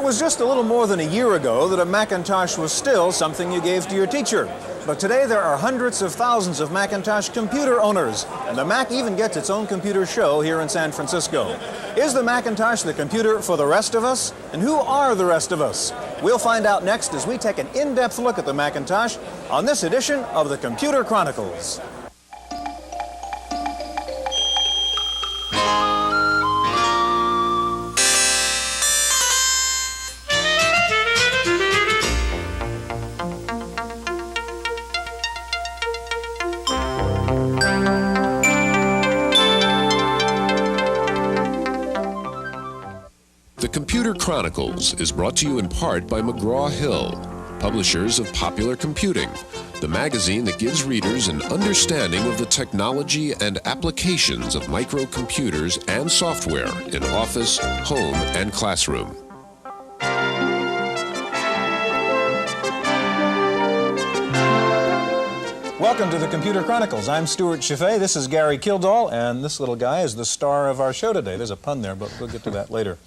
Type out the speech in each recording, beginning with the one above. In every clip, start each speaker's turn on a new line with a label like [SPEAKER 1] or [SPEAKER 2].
[SPEAKER 1] was just a little more than a year ago that a Macintosh was still something you gave to your teacher. But today there are hundreds of thousands of Macintosh computer owners, and the Mac even gets its own computer show here in San Francisco. Is the Macintosh the computer for the rest of us? And who are the rest of us? We'll find out next as we take an in-depth look at the Macintosh on this edition of the Computer Chronicles.
[SPEAKER 2] The Computer Chronicles is brought to you in part by McGraw-Hill, publishers of Popular Computing, the magazine that gives readers an understanding of the technology and applications of microcomputers and software in office, home, and classroom.
[SPEAKER 1] Welcome to the Computer Chronicles. I'm Stewart Cheifet. This is Gary Kildall, and this little guy is the star of our show today. There's a pun there, but we'll get to that later.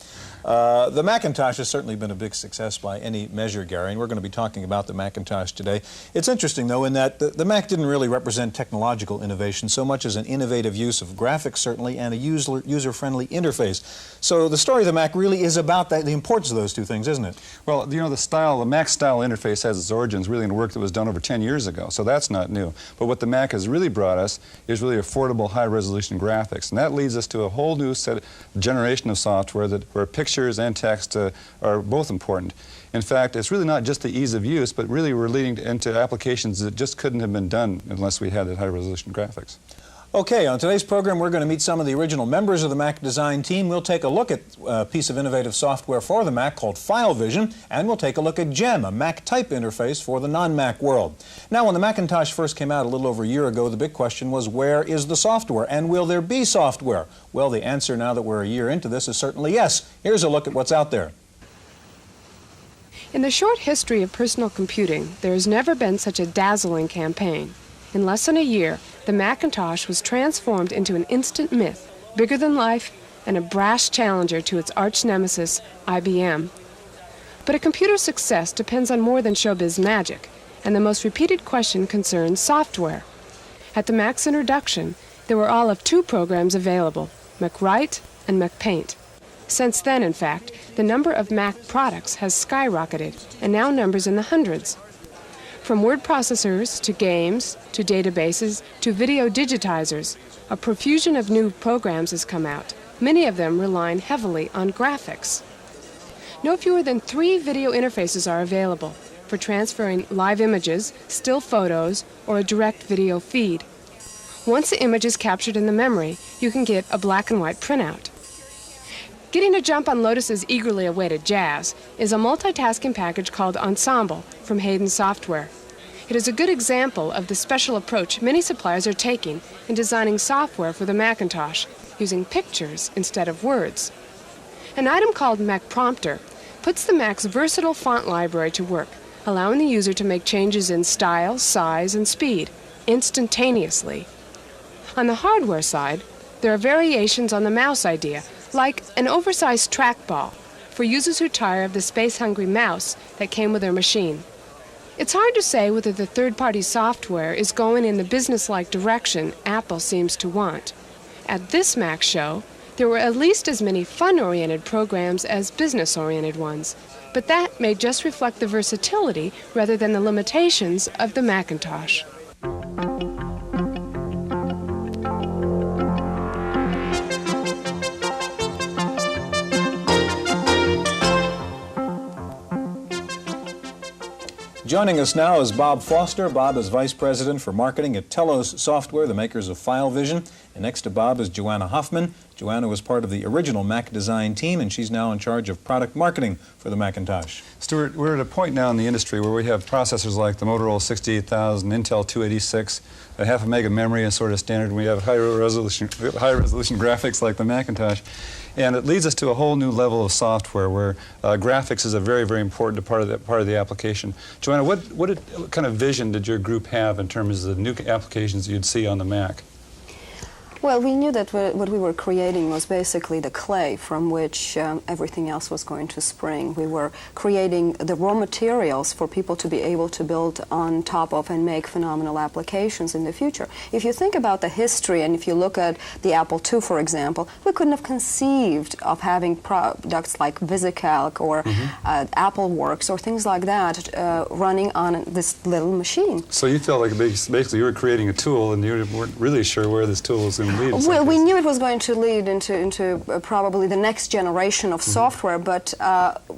[SPEAKER 1] The Macintosh has certainly been a big success by any measure, Gary, and we're going to be talking about the Macintosh today. It's interesting, though, in that the Mac didn't really represent technological innovation so much as an innovative use of graphics, certainly, and a user-friendly interface. So the story of the Mac really is about the importance of those two things, isn't it? Well,
[SPEAKER 3] you know, the Mac style interface has its origins really in work that was done over 10 years ago, so that's not new. But what the Mac has really brought us is really affordable, high-resolution graphics, and that leads us to a whole new generation of software where pictures and text are both important. In fact, it's really not just the ease of use, but really we're leading into applications that just couldn't have been done unless we had that high-resolution graphics.
[SPEAKER 1] Okay, on today's program we're going to meet some of the original members of the Mac design team. We'll take a look at a piece of innovative software for the Mac called FileVision, and we'll take a look at GEM, a Mac type interface for the non-Mac world. Now, when the Macintosh first came out a little over a year ago, the big question was, where is the software, and will there be software? Well, the answer now that we're a year into this is certainly yes. Here's a look at what's out there.
[SPEAKER 4] In the short history of personal computing, there has never been such a dazzling campaign. In less than a year, the Macintosh was transformed into an instant myth, bigger than life, and a brash challenger to its arch nemesis, IBM. But a computer's success depends on more than showbiz magic, and the most repeated question concerns software. At the Mac's introduction, there were all of two programs available, MacWrite and MacPaint. Since then, in fact, the number of Mac products has skyrocketed, and now numbers in the hundreds. From word processors, to games, to databases, to video digitizers, a profusion of new programs has come out, many of them relying heavily on graphics. No fewer than 3 video interfaces are available for transferring live images, still photos, or a direct video feed. Once the image is captured in the memory, you can get a black and white printout. Getting a jump on Lotus's eagerly awaited Jazz is a multitasking package called Ensemble from Hayden Software. It is a good example of the special approach many suppliers are taking in designing software for the Macintosh, using pictures instead of words. An item called Mac Prompter puts the Mac's versatile font library to work, allowing the user to make changes in style, size, and speed instantaneously. On the hardware side, there are variations on the mouse idea, like an oversized trackball for users who tire of the space-hungry mouse that came with their machine. It's hard to say whether the third-party software is going in the business-like direction Apple seems to want. At this Mac show, there were at least as many fun-oriented programs as business-oriented ones, but that may just reflect the versatility rather than the limitations of the Macintosh.
[SPEAKER 1] Joining us now is Bob Foster. Bob is Vice President for Marketing at Telos Software, the makers of FileVision. And next to Bob is Joanna Hoffman. Joanna was part of the original Mac design team, and she's now in charge of product marketing for the Macintosh.
[SPEAKER 3] Stuart, we're at a point now in the industry where we have processors like the Motorola 68000, Intel 286, a half a meg memory is sort of standard, and we have high-resolution graphics like the Macintosh. And it leads us to a whole new level of software where graphics is a very, very important part of the application. Joanna, what kind of vision did your group have in terms of the new applications you'd see on the Mac?
[SPEAKER 5] Well, we knew that what we were creating was basically the clay from which everything else was going to spring. We were creating the raw materials for people to be able to build on top of and make phenomenal applications in the future. If you think about the history, and if you look at the Apple II, for example, we couldn't have conceived of having products like VisiCalc or AppleWorks or things like that running on this little machine.
[SPEAKER 3] So you felt like basically you were creating a tool and you weren't really sure where this tool was going to lead.
[SPEAKER 5] Well, we knew it was going to lead into probably the next generation of software, but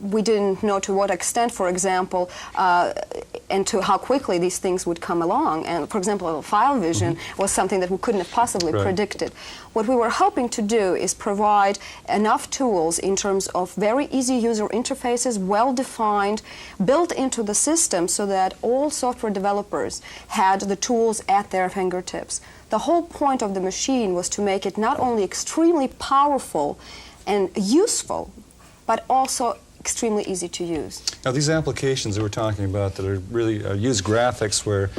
[SPEAKER 5] we didn't know to what extent, for example, and to how quickly these things would come along. And, for example, file vision was something that we couldn't have possibly predicted. What we were hoping to do is provide enough tools in terms of very easy user interfaces, well-defined, built into the system so that all software developers had the tools at their fingertips. The whole point of the machine was to make it not only extremely powerful and useful, but also extremely easy to use.
[SPEAKER 3] Now, these applications that we're talking about that are really use graphics where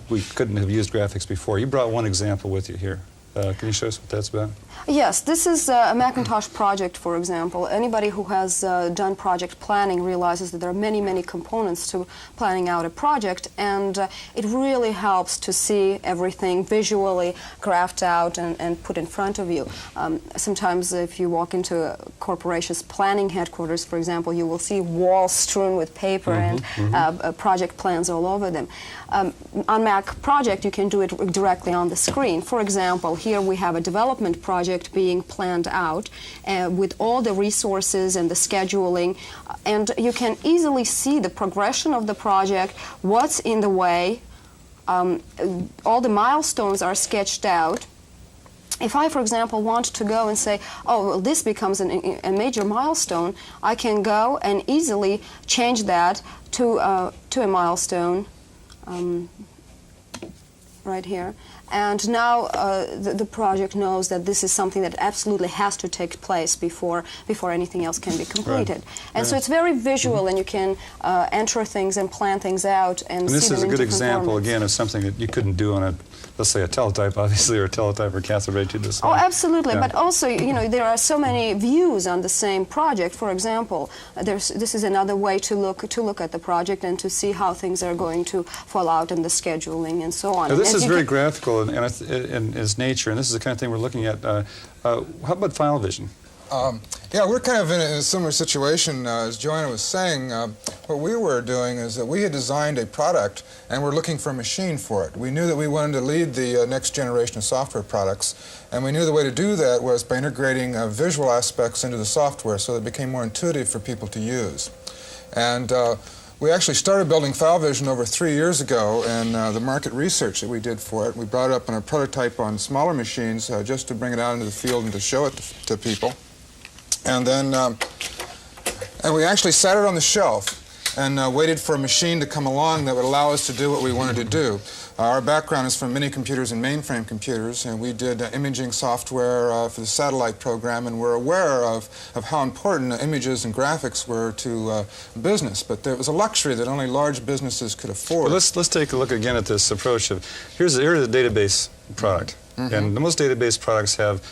[SPEAKER 3] we couldn't have used graphics before. You brought one example with you here. Can you show us what that's about?
[SPEAKER 5] Yes, this is a Macintosh project, for example. Anybody who has done project planning realizes that there are many, many components to planning out a project, and it really helps to see everything visually graphed out and put in front of you. Sometimes if you walk into a corporation's planning headquarters, for example, you will see walls strewn with paper and project plans all over them. On Mac Project, you can do it directly on the screen. For example, here we have a development project being planned out with all the resources and the scheduling, and you can easily see the progression of the project, what's in the way, all the milestones are sketched out. If I, for example, want to go and say, oh, well, this becomes a major milestone, I can go and easily change that to a milestone right here. And now the project knows that this is something that absolutely has to take place before anything else can be completed. And so it's very visual, and you can enter things and plan things out and see
[SPEAKER 3] this
[SPEAKER 5] them
[SPEAKER 3] is a
[SPEAKER 5] in
[SPEAKER 3] good
[SPEAKER 5] different
[SPEAKER 3] example,
[SPEAKER 5] formats.
[SPEAKER 3] again, of something that you couldn't do on a, let's say, a teletype, obviously, or a teletype or cathode ray tube display.
[SPEAKER 5] Oh, absolutely. But also, you know, there are so many views on the same project. For example, this is another way to look at the project and to see how things are going to fall out in the scheduling and so on.
[SPEAKER 3] Now, this is very graphical in its nature, and this is the kind of thing we're looking at. How about file vision?
[SPEAKER 6] Yeah, we're kind of in a similar situation. As Joanna was saying, what we were doing is that we had designed a product and we're looking for a machine for it. We knew that we wanted to lead the next generation of software products, and we knew the way to do that was by integrating visual aspects into the software so that it became more intuitive for people to use. And we actually started building file vision over 3 years ago, and the market research that we did for it, we brought it up on a prototype on smaller machines just to bring it out into the field and to show it to people. And then we actually sat it on the shelf and waited for a machine to come along that would allow us to do what we wanted to do. Our background is from mini computers and mainframe computers, and we did imaging software for the satellite program, and we're aware of how important images and graphics were to business. But there was a luxury that only large businesses could afford.
[SPEAKER 3] Well, let's take a look again at this approach of, here's the database product. And most database products have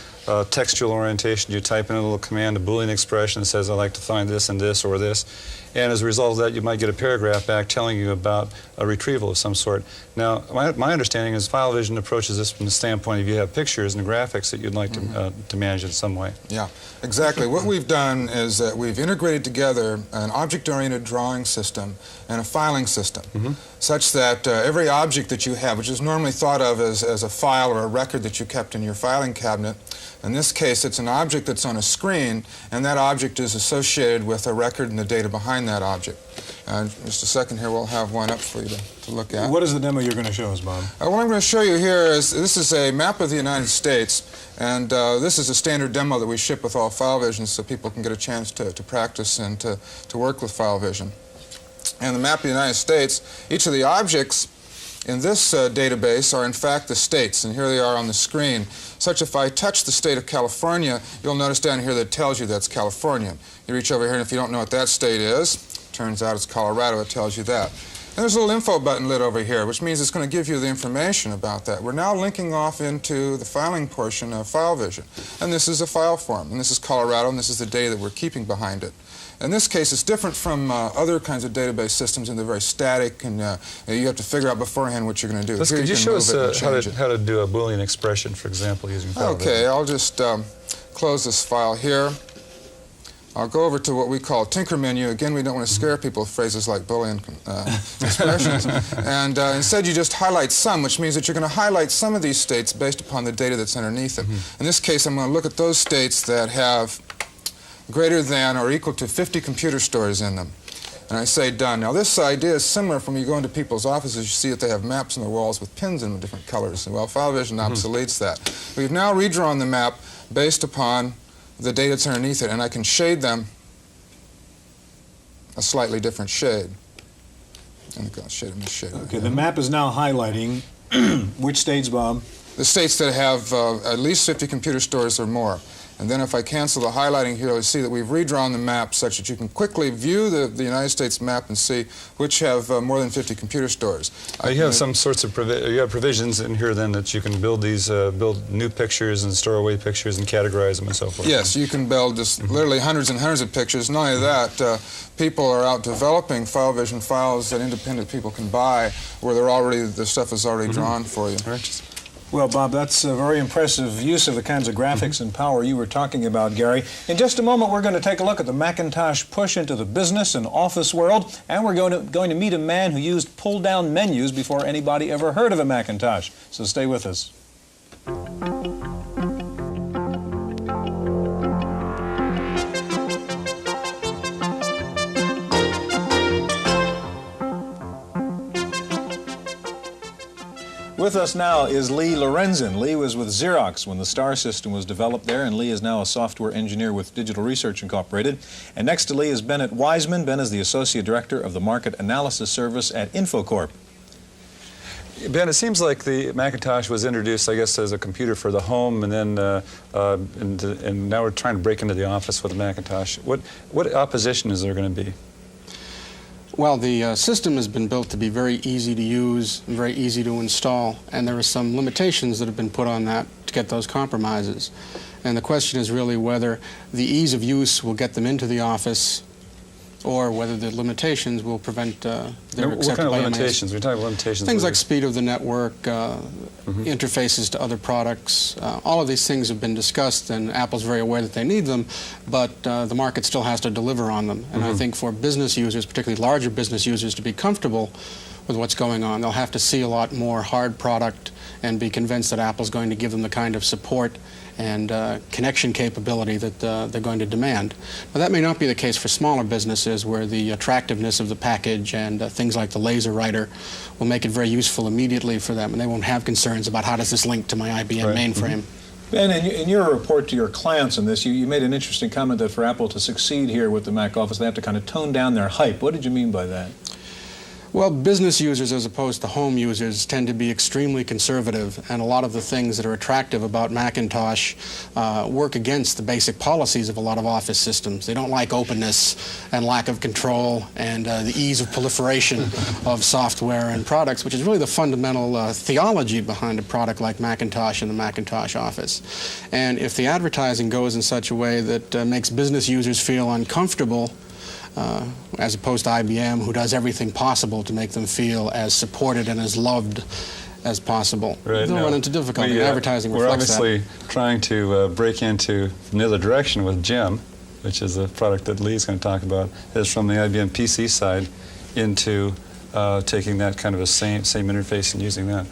[SPEAKER 3] textual orientation. You type in a little command, a Boolean expression that says, I'd like to find this and this or this. And as a result of that, you might get a paragraph back telling you about a retrieval of some sort. Now, my understanding is file vision approaches this from the standpoint of you have pictures and graphics that you'd like to manage in some way.
[SPEAKER 6] Yeah, exactly. What we've done is that we've integrated together an object-oriented drawing system and a filing system, such that every object that you have, which is normally thought of as a file or a record that you kept in your filing cabinet, in this case, it's an object that's on a screen, and that object is associated with a record and the data behind that object. Just a second here, we'll have one up for you to look at.
[SPEAKER 1] What is the demo you're going to show us, Bob?
[SPEAKER 6] What I'm going to show you here is, this is a map of the United States, and this is a standard demo that we ship with all file vision so people can get a chance to practice and to work with file vision. And the map of the United States, each of the objects in this database are in fact the states, and here they are on the screen. Such if I touch the state of California, you'll notice down here that it tells you that's California. You reach over here, and if you don't know what that state is, turns out it's Colorado, it tells you that. And there's a little info button lit over here, which means it's going to give you the information about that. We're now linking off into the filing portion of FileVision. And this is a file form, and this is Colorado, and this is the data that we're keeping behind it. In this case, it's different from other kinds of database systems, and they're very static, and you have to figure out beforehand what you're going to do.
[SPEAKER 3] Could you show us how to do a Boolean expression, for example, using FileVision? Okay,
[SPEAKER 6] I'll just close this file here. I'll go over to what we call Tinker Menu. Again, we don't want to scare people with phrases like Boolean expressions. And instead, you just highlight some, which means that you're going to highlight some of these states based upon the data that's underneath it. In this case, I'm going to look at those states that have greater than or equal to 50 computer stores in them. And I say done. Now, this idea is similar from when you go into people's offices. You see that they have maps on the walls with pins in them, different colors. Well, FileVision obsoletes that. We've now redrawn the map based upon the data that's underneath it, and I can shade them a slightly different shade. And I'll shade them this shade.
[SPEAKER 1] Okay, the map is now highlighting which states, Bob?
[SPEAKER 6] The states that have at least 50 computer stores or more. And then if I cancel the highlighting here, you'll see that we've redrawn the map such that you can quickly view the United States map and see which have more than 50 computer stores.
[SPEAKER 3] You have some sorts of provisions in here then that you can build these, build new pictures and store away pictures and categorize them and so forth.
[SPEAKER 6] Yes, you can build just literally hundreds and hundreds of pictures. Not only that, people are out developing FileVision files that independent people can buy where the stuff is already drawn for you.
[SPEAKER 3] Right.
[SPEAKER 1] Well, Bob, that's a very impressive use of the kinds of graphics and power you were talking about, Gary. In just a moment, we're going to take a look at the Macintosh push into the business and office world, and we're going to meet a man who used pull-down menus before anybody ever heard of a Macintosh. So stay with us. With us now is Lee Lorenzen. Lee was with Xerox when the STAR system was developed there, and Lee is now a software engineer with Digital Research Incorporated. And next to Lee is Bennett Wiseman. Ben is the Associate Director of the Market Analysis Service at Infocorp.
[SPEAKER 3] Ben, it seems like the Macintosh was introduced, I guess, as a computer for the home, and then and now we're trying to break into the office with the Macintosh. What opposition is there going to be?
[SPEAKER 7] Well, the system has been built to be very easy to use, very easy to install, and there are some limitations that have been put on that to get those compromises. And the question is really whether the ease of use will get them into the office or whether the limitations will prevent their acceptance.
[SPEAKER 3] What kind of limitations? We're talking about limitations.
[SPEAKER 7] Things like speed of the network, interfaces to other products. All of these things have been discussed, and Apple's very aware that they need them, but the market still has to deliver on them. And I think for business users, particularly larger business users, to be comfortable with what's going on, they'll have to see a lot more hard product and be convinced that Apple's going to give them the kind of support and connection capability that they're going to demand. Now, that may not be the case for smaller businesses where the attractiveness of the package and things like the laser writer will make it very useful immediately for them, and they won't have concerns about how does this link to my IBM mainframe.
[SPEAKER 1] Ben, in your report to your clients on this, you made an interesting comment that for Apple to succeed here with the Mac Office, they have to kind of tone down their hype. What did you mean by that?
[SPEAKER 7] Well, business users as opposed to home users tend to be extremely conservative, and a lot of the things that are attractive about Macintosh work against the basic policies of a lot of office systems. They don't like openness and lack of control and the ease of proliferation of software and products, which is really the fundamental theology behind a product like Macintosh and the Macintosh Office. And if the advertising goes in such a way that makes business users feel uncomfortable, as opposed to IBM, who does everything possible to make them feel as supported and as loved as possible.
[SPEAKER 3] Right.
[SPEAKER 7] They'll run into difficulty. Advertising reflects that.
[SPEAKER 3] We're obviously trying to break into the other direction with Gem, which is a product that Lee's going to talk about, is from the IBM PC side into taking that kind of a same interface and using that.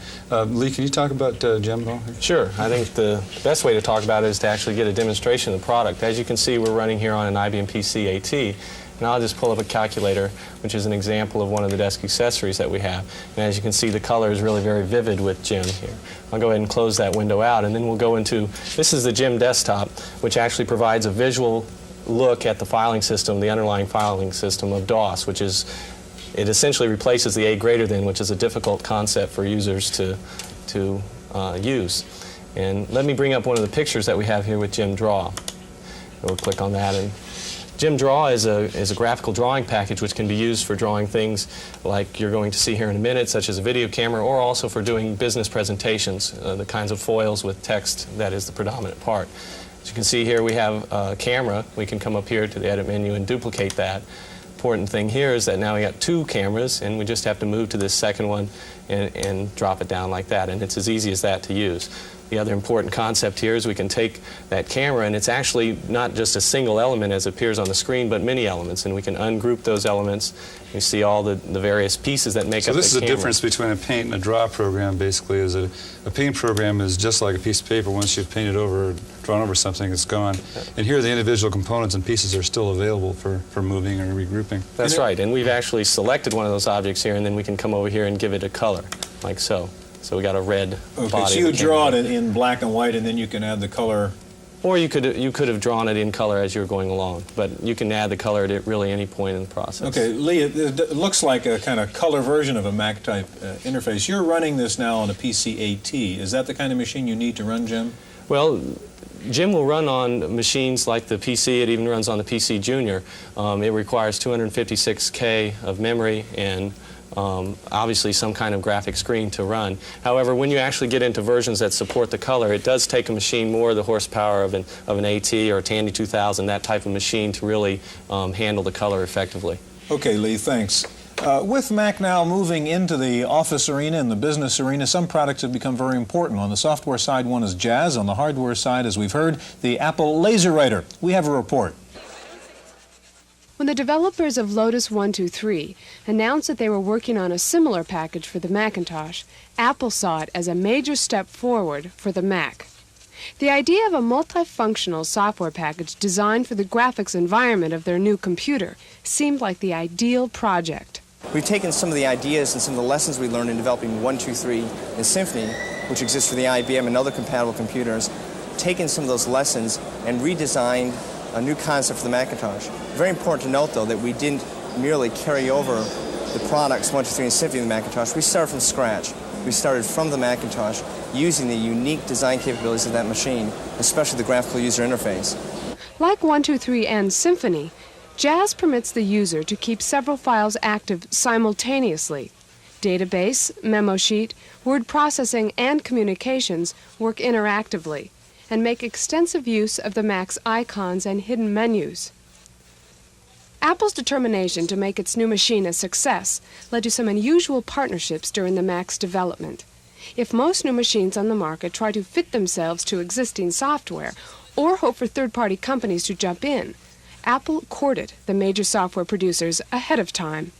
[SPEAKER 3] Lee, can you talk about Gem at all?
[SPEAKER 8] Sure. I think the best way to talk about it is to actually get a demonstration of the product. As you can see, we're running here on an IBM PC AT. And I'll just pull up a calculator, which is an example of one of the desk accessories that we have. And as you can see, the color is really very vivid with Gem here. I'll go ahead and close that window out, and then we'll go into, this is the Gem desktop, which actually provides a visual look at the filing system, the underlying filing system of DOS, which is, it essentially replaces the A greater than, which is a difficult concept for users to use. And let me bring up one of the pictures that we have here with Gem Draw. We'll click on that, and Jim Draw is a graphical drawing package which can be used for drawing things like you're going to see here in a minute, such as a video camera, or also for doing business presentations, the kinds of foils with text that is the predominant part. As you can see here, we have a camera. We can come up here to the edit menu and duplicate that. Important thing here is that now we got 2 cameras, and we just have to move to this second one and drop it down like that, and it's as easy as that to use. The other important concept here is we can take that camera, and it's actually not just a single element as appears on the screen, but many elements, and we can ungroup those elements. You see all the various pieces that make up the camera.
[SPEAKER 3] So this is the difference between a paint and a draw program, basically, is a paint program is just like a piece of paper. Once you've painted over or drawn over something, it's gone. And here the individual components and pieces are still available for moving or regrouping.
[SPEAKER 8] That's right, and we've actually selected one of those objects here, and then we can come over here and give it a color, like so. So we got a red body.
[SPEAKER 1] Okay, so you draw it in black and white, and then you can add the color.
[SPEAKER 8] Or you could have drawn it in color as you were going along, but you can add the color at really any point in the process.
[SPEAKER 1] Okay, Lee, it looks like a kind of color version of a Mac-type interface. You're running this now on a PC-AT. Is that the kind of machine you need to run, Jim?
[SPEAKER 8] Well, Jim will run on machines like the PC. It even runs on the PC Junior. It requires 256K of memory and obviously some kind of graphic screen to run. However, when you actually get into versions that support the color, it does take a machine more the horsepower of an AT or a Tandy 2000, that type of machine, to really handle the color effectively.
[SPEAKER 1] Okay, Lee, thanks. With Mac now moving into the office arena and the business arena, some products have become very important. On the software side, one is Jazz. On the hardware side, as we've heard, the Apple Laser Writer. We have a report.
[SPEAKER 4] When the developers of Lotus 123 announced that they were working on a similar package for the Macintosh, Apple saw it as a major step forward for the Mac. The idea of a multifunctional software package designed for the graphics environment of their new computer seemed like the ideal project.
[SPEAKER 9] We've taken some of the ideas and some of the lessons we learned in developing 123 and Symphony, which exists for the IBM and other compatible computers, taken some of those lessons and redesigned a new concept for the Macintosh. Very important to note, though, that we didn't merely carry over the products 123 and Symphony in the Macintosh. We started from scratch. We started from the Macintosh using the unique design capabilities of that machine, especially the graphical user interface.
[SPEAKER 4] Like 123 and Symphony, Jazz permits the user to keep several files active simultaneously. Database, memo sheet, word processing, and communications work interactively and make extensive use of the Mac's icons and hidden menus. Apple's determination to make its new machine a success led to some unusual partnerships during the Mac's development. If most new machines on the market try to fit themselves to existing software or hope for third-party companies to jump in, Apple courted the major software producers ahead of time.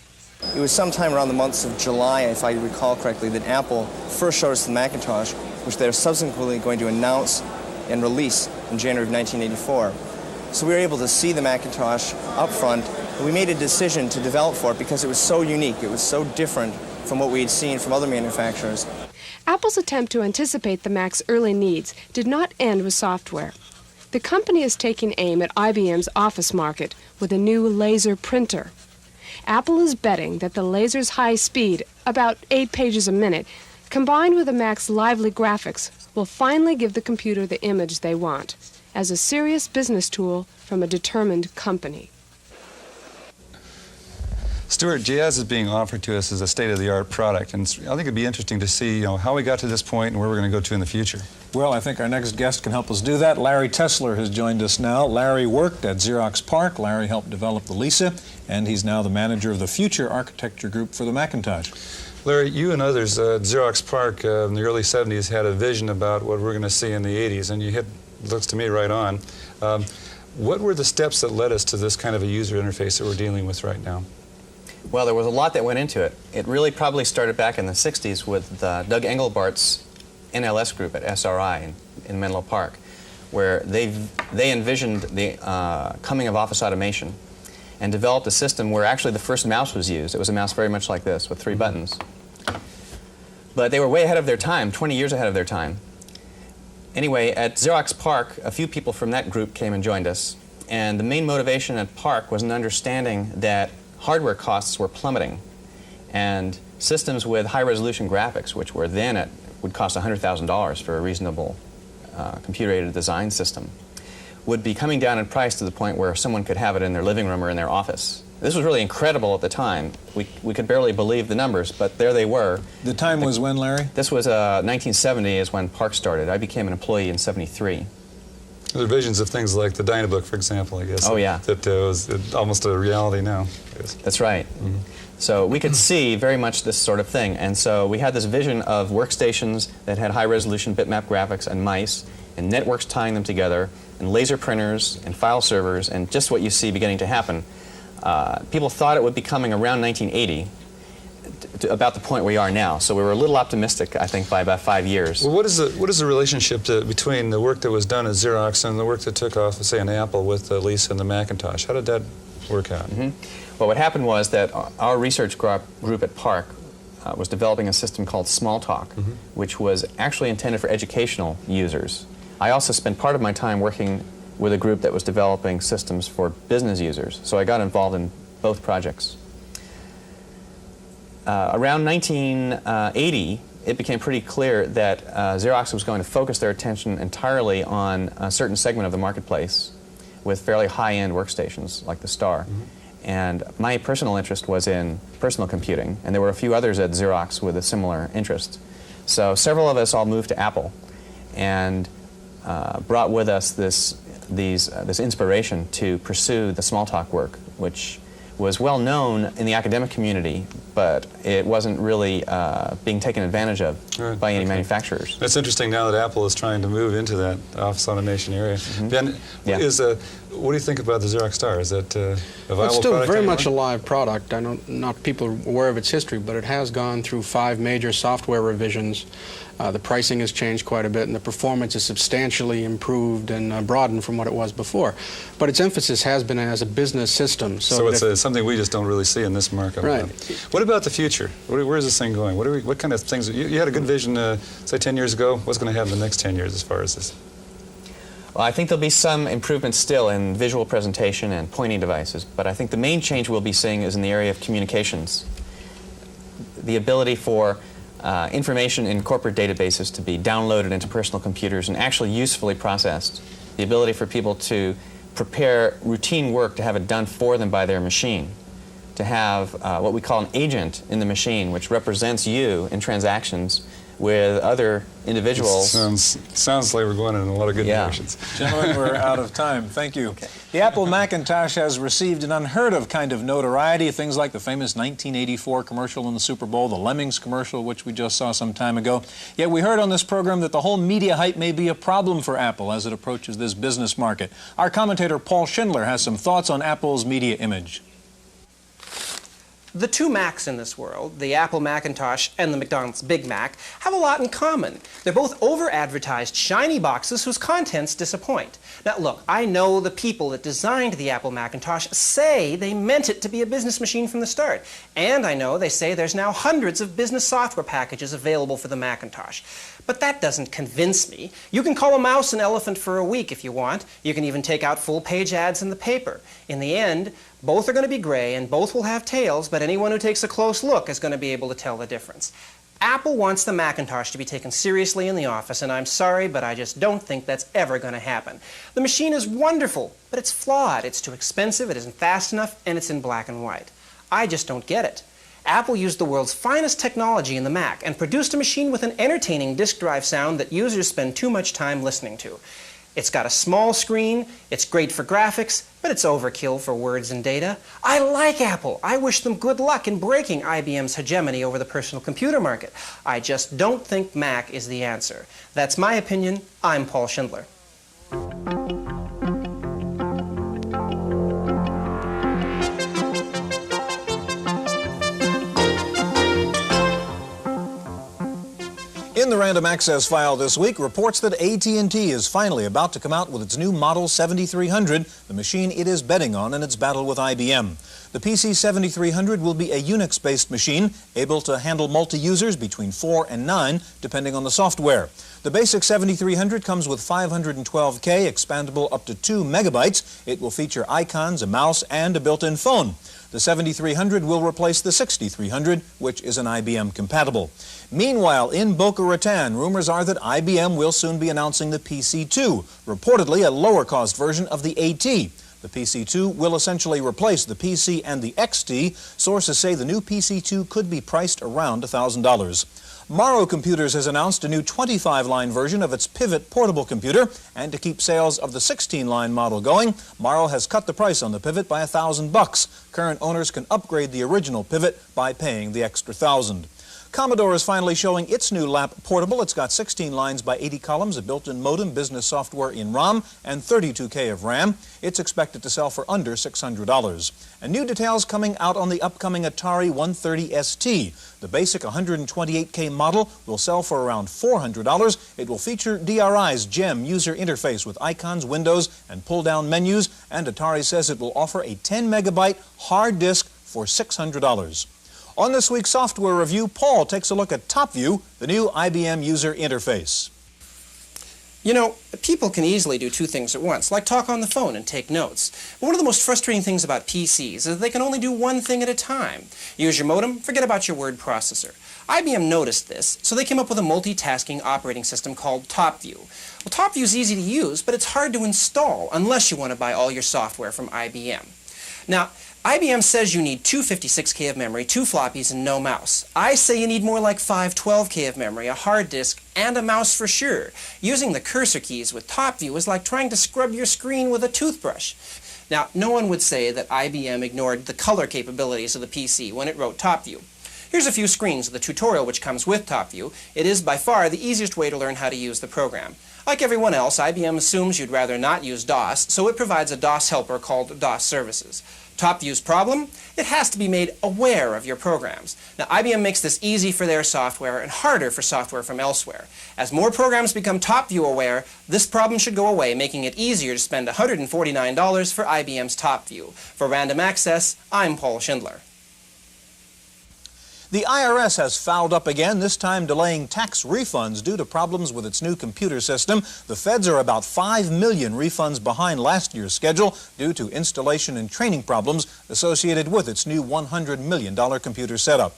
[SPEAKER 9] It was sometime around the months of July, if I recall correctly, that Apple first showed us the Macintosh, which they're subsequently going to announce and release in January of 1984. So we were able to see the Macintosh up front, and we made a decision to develop for it because it was so unique, it was so different from what we had seen from other manufacturers.
[SPEAKER 4] Apple's attempt to anticipate the Mac's early needs did not end with software. The company is taking aim at IBM's office market with a new laser printer. Apple is betting that the laser's high speed, about 8 pages a minute, combined with the Mac's lively graphics, will finally give the computer the image they want, as a serious business tool from a determined company.
[SPEAKER 3] Stewart, Jazz is being offered to us as a state-of-the-art product, and I think it'd be interesting to see, how we got to this point and where we're going to go to in the future.
[SPEAKER 1] Well, I think our next guest can help us do that. Larry Tesler has joined us now. Larry worked at Xerox PARC. Larry helped develop the Lisa, and he's now the manager of the Future Architecture Group for the Macintosh.
[SPEAKER 3] Larry, you and others at Xerox PARC in the early 70s had a vision about what we're going to see in the 80s, and you hit, looks to me, right on. What were the steps that led us to this kind of a user interface that we're dealing with right now?
[SPEAKER 10] Well, there was a lot that went into it. It really probably started back in the 60s with Doug Engelbart's NLS group at SRI in Menlo Park, where they envisioned the coming of office automation and developed a system where actually the first mouse was used. It was a mouse very much like this with 3 buttons. But they were way ahead of their time, 20 years ahead of their time. Anyway, at Xerox PARC, a few people from that group came and joined us, and the main motivation at PARC was an understanding that hardware costs were plummeting, and systems with high-resolution graphics, which were then would cost $100,000 for a reasonable computer-aided design system, would be coming down in price to the point where someone could have it in their living room or in their office. This was really incredible at the time. We could barely believe the numbers, but there they were.
[SPEAKER 1] The time was when, Larry?
[SPEAKER 10] This was 1970 is when Park started. I became an employee in '73.
[SPEAKER 3] There are visions of things like the Dynabook, for example, I guess.
[SPEAKER 10] Oh, yeah.
[SPEAKER 3] That was almost a reality now.
[SPEAKER 10] That's right. Mm-hmm. So we could see very much this sort of thing. And so we had this vision of workstations that had high-resolution bitmap graphics and mice, and networks tying them together, and laser printers, and file servers, and just what you see beginning to happen. People thought it would be coming around 1980, to about the point we are now. So we were a little optimistic, I think, by about 5 years.
[SPEAKER 3] Well, what is the relationship between the work that was done at Xerox and the work that took off, say, in Apple with Lisa and the Macintosh? How did that work out?
[SPEAKER 10] Mm-hmm. Well, what happened was that our research group at Park was developing a system called Smalltalk, mm-hmm. which was actually intended for educational users. I also spent part of my time working with a group that was developing systems for business users, so I got involved in both projects. Around 1980, it became pretty clear that Xerox was going to focus their attention entirely on a certain segment of the marketplace with fairly high-end workstations like the Star. Mm-hmm. And my personal interest was in personal computing, and there were a few others at Xerox with a similar interest. So several of us all moved to Apple and brought with us this inspiration to pursue the Smalltalk work, which was well known in the academic community, but it wasn't really being taken advantage of by any manufacturers.
[SPEAKER 3] That's interesting now that Apple is trying to move into that office automation area. Mm-hmm. Ben,
[SPEAKER 10] yeah.
[SPEAKER 3] What do you think about the Xerox Star? Is that a viable product?
[SPEAKER 7] It's still very
[SPEAKER 3] anymore?
[SPEAKER 7] much a live product. I know not people are aware of its history, but it has gone through 5 major software revisions. The pricing has changed quite a bit, and the performance is substantially improved and broadened from what it was before. But its emphasis has been as a business system.
[SPEAKER 3] So it's something we just don't really see in this market.
[SPEAKER 7] Right.
[SPEAKER 3] What about the future? Where is this thing going? What kind of things? You had a good vision, say, 10 years ago. What's going to happen in the next 10 years as far as this?
[SPEAKER 10] Well, I think there'll be some improvements still in visual presentation and pointing devices, but I think the main change we'll be seeing is in the area of communications. The ability for information in corporate databases to be downloaded into personal computers and actually usefully processed. The ability for people to prepare routine work to have it done for them by their machine. To have what we call an agent in the machine, which represents you in transactions with other individuals.
[SPEAKER 3] Sounds like we're going in a lot of good directions.
[SPEAKER 1] Gentlemen, we're out of time. Thank you. Okay. The Apple Macintosh has received an unheard of kind of notoriety. Things like the famous 1984 commercial in the Super Bowl, the Lemmings commercial, which we just saw some time ago. Yet we heard on this program that the whole media hype may be a problem for Apple as it approaches this business market. Our commentator Paul Schindler has some thoughts on Apple's media image.
[SPEAKER 11] The two Macs in this world, the Apple Macintosh and the McDonald's Big Mac, have a lot in common. They're both over-advertised, shiny boxes whose contents disappoint. Now look, I know the people that designed the Apple Macintosh say they meant it to be a business machine from the start. And I know they say there's now hundreds of business software packages available for the Macintosh. But that doesn't convince me. You can call a mouse an elephant for a week if you want. You can even take out full-page ads in the paper. In the end, both are going to be gray and both will have tails, but anyone who takes a close look is going to be able to tell the difference. Apple wants the Macintosh to be taken seriously in the office, and I'm sorry, but I just don't think that's ever going to happen. The machine is wonderful, but it's flawed. It's too expensive, it isn't fast enough, and it's in black and white. I just don't get it. Apple used the world's finest technology in the Mac and produced a machine with an entertaining disk drive sound that users spend too much time listening to. It's got a small screen, it's great for graphics, but it's overkill for words and data. I like Apple. I wish them good luck in breaking IBM's hegemony over the personal computer market. I just don't think Mac is the answer. That's my opinion. I'm Paul Schindler.
[SPEAKER 1] In the Random Access file this week, reports that AT&T is finally about to come out with its new Model 7300, the machine it is betting on in its battle with IBM. The PC 7300 will be a Unix-based machine, able to handle multi-users between 4 and 9, depending on the software. The basic 7300 comes with 512K, expandable up to 2 megabytes. It will feature icons, a mouse, and a built-in phone. The 7300 will replace the 6300, which is an IBM compatible. Meanwhile, in Boca Raton, rumors are that IBM will soon be announcing the PC-2, reportedly a lower-cost version of the AT. The PC-2 will essentially replace the PC and the XT. Sources say the new PC-2 could be priced around $1,000. Morrow Computers has announced a new 25-line version of its Pivot portable computer, and to keep sales of the 16-line model going, Morrow has cut the price on the Pivot by $1,000. Current owners can upgrade the original Pivot by paying the extra $1,000. Commodore is finally showing its new lap portable. It's got 16 lines by 80 columns, a built-in modem, business software in ROM, and 32K of RAM. It's expected to sell for under $600. And new details coming out on the upcoming Atari 130 ST. The basic 128K model will sell for around $400. It will feature DRI's GEM user interface with icons, windows, and pull-down menus, and Atari says it will offer a 10-megabyte hard disk for $600. On this week's software review, Paul takes a look at TopView, the new IBM user interface.
[SPEAKER 11] You know, people can easily do two things at once, like talk on the phone and take notes. But one of the most frustrating things about PCs is that they can only do one thing at a time. Use your modem, forget about your word processor. IBM noticed this, so they came up with a multitasking operating system called TopView. Well, TopView is easy to use, but it's hard to install unless you want to buy all your software from IBM. Now, IBM says you need 2 56K of memory, 2 floppies, and no mouse. I say you need more like 5 12K of memory, a hard disk, and a mouse for sure. Using the cursor keys with TopView is like trying to scrub your screen with a toothbrush. Now, no one would say that IBM ignored the color capabilities of the PC when it wrote TopView. Here's a few screens of the tutorial which comes with TopView. It is by far the easiest way to learn how to use the program. Like everyone else, IBM assumes you'd rather not use DOS, so it provides a DOS helper called DOS Services. TopView's problem? It has to be made aware of your programs. Now, IBM makes this easy for their software and harder for software from elsewhere. As more programs become TopView aware, this problem should go away, making it easier to spend $149 for IBM's TopView. For Random Access, I'm Paul Schindler.
[SPEAKER 1] The IRS has fouled up again, this time delaying tax refunds due to problems with its new computer system. The feds are about 5 million refunds behind last year's schedule due to installation and training problems associated with its new $100 million computer setup.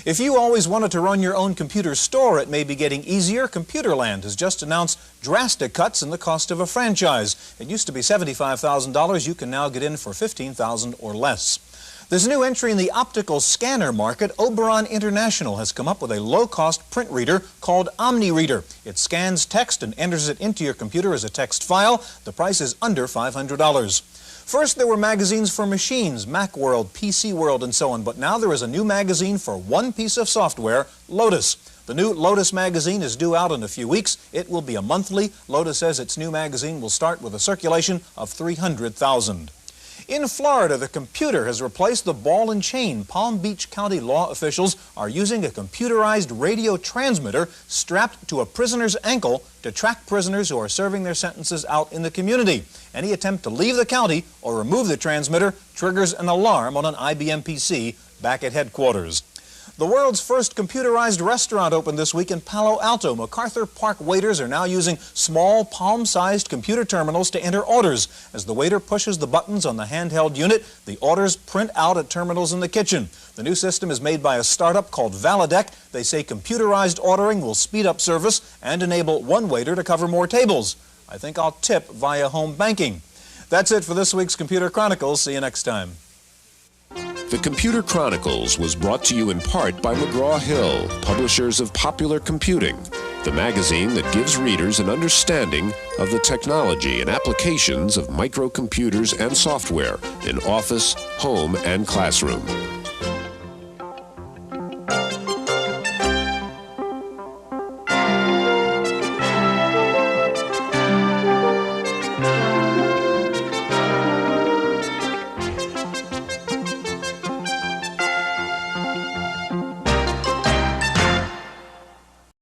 [SPEAKER 1] If you always wanted to run your own computer store, it may be getting easier. Computerland has just announced drastic cuts in the cost of a franchise. It used to be $75,000. You can now get in for $15,000 or less. There's a new entry in the optical scanner market. Oberon International has come up with a low-cost print reader called OmniReader. It scans text and enters it into your computer as a text file. The price is under $500. First, there were magazines for machines, Macworld, PC World, and so on. But now there is a new magazine for one piece of software, Lotus. The new Lotus magazine is due out in a few weeks. It will be a monthly. Lotus says its new magazine will start with a circulation of 300,000. In Florida, the computer has replaced the ball and chain. Palm Beach County law officials are using a computerized radio transmitter strapped to a prisoner's ankle to track prisoners who are serving their sentences out in the community. Any attempt to leave the county or remove the transmitter triggers an alarm on an IBM PC back at headquarters. The world's first computerized restaurant opened this week in Palo Alto. MacArthur Park waiters are now using small, palm-sized computer terminals to enter orders. As the waiter pushes the buttons on the handheld unit, the orders print out at terminals in the kitchen. The new system is made by a startup called Validec. They say computerized ordering will speed up service and enable one waiter to cover more tables. I think I'll tip via home banking. That's it for this week's Computer Chronicles. See you next time.
[SPEAKER 2] The Computer Chronicles was brought to you in part by McGraw-Hill, publishers of Popular Computing, the magazine that gives readers an understanding of the technology and applications of microcomputers and software in office, home, and classroom.